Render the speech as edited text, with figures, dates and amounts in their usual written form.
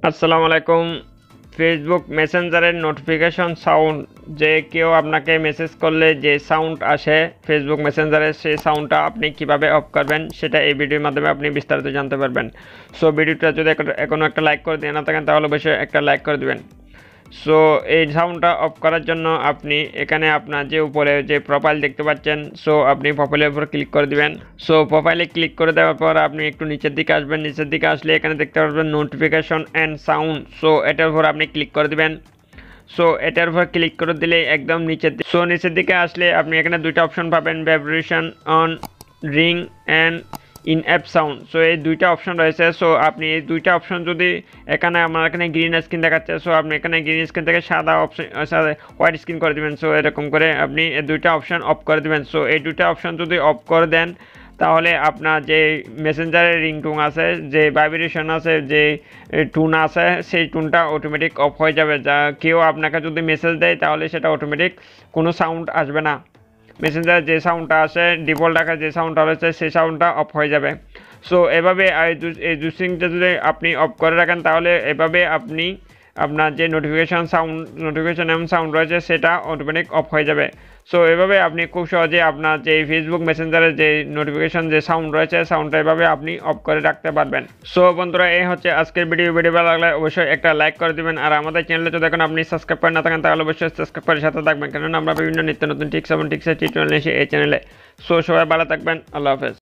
আসসালামু আলাইকুম। Facebook মেসেঞ্জারের notification sound, যে কেউ আপনাকে মেসেজ করলে যে সাউন্ড আসে ফেসবুক মেসেঞ্জারে, সেই সাউন্ডটা আপনি কিভাবে অফ করবেন সেটা এই ভিডিওর মাধ্যমে আপনি বিস্তারিত জানতে পারবেন। সো ভিডিওটা যদি এখনও একটা লাইক করে দিয়ে না থাকেন তাহলে অবশ্যই একটা লাইক করে দিবেন। সো এই সাউন্ডটা অফ করার জন্য আপনি এখানে আপনার যে উপরে যে প্রোফাইল দেখতে পাচ্ছেন, সো আপনি প্রোফাইলের উপর ক্লিক করে দিবেন। সো প্রোফাইলে ক্লিক করে দেওয়ার পর আপনি একটু নিচের দিকে আসবেন। নিচের দিকে আসলে এখানে দেখতে পারবেন নোটিফিকেশন অ্যান্ড সাউন্ড। সো এটার উপর আপনি ক্লিক করে দিবেন। সো এটার উপর ক্লিক করে দিলে একদম নিচের দিকে আসলে আপনি এখানে দুইটা অপশন পাবেন, vibration on, ring and in app sound. So এই দুইটা অপশন রয়েছে। সো আপনি এই দুইটা অপশন যদি আমার এখানে গ্রিন স্ক্রিন দেখাচ্ছে, সো আপনি এখানে গ্রিন স্ক্রিন থেকে সাদা অপশন হোয়াইট স্ক্রিন করে দেবেন। সো এরকম করে আপনি এই দুইটা অপশন অফ করে দেবেন। সো এই দুইটা অপশন যদি অফ করে দেন তাহলে আপনার যে মেসেঞ্জারের রিংটোন আছে, যে ভাইব্রেশন আছে, যে টুন আছে, সেই টুনটা অটোমেটিক অফ হয়ে যাবে। যা কেউ আপনাকে যদি মেসেজ দেয় তাহলে সেটা অটোমেটিক কোনো সাউন্ড আসবে না। মেসেঞ্জারে যে সাউন্ডটা আসে ডিফল্ট আকারে যে সাউন্ডটা রয়েছে সেই সাউন্ডটা অফ হয়ে যাবে। সো এভাবে এই দুসিংটা যদি আপনি অফ করে রাখেন তাহলে এভাবে আপনি আপনার যে নোটিফিকেশন এবং সাউন্ড রয়েছে সেটা অটোমেটিক অফ হয়ে যাবে। সো এভাবে আপনি খুব সহজে আপনার যে ফেসবুক মেসেঞ্জারের যে নোটিফিকেশন যে সাউন্ড রয়েছে সাউন্ডটা এভাবে আপনি অফ করে রাখতে পারবেন। সো বন্ধুরা, এই হচ্ছে আজকের ভিডিও ভালো লাগলে অবশ্যই একটা লাইক করে দিবেন। আর আমাদের চ্যানেলে যদি এখন আপনি সাবস্ক্রাইব করে না থাকেন তাহলে অবশ্যই সাবস্ক্রাইব করে সাথে থাকবেন, কেননা আমরা বিভিন্ন নিত্য নতুন টিপস এবং টিক্সের টিউটোরিয়াল এসে এই চ্যানেলে। সো সবাই ভালো থাকবেন, আল্লাহ হাফেজ।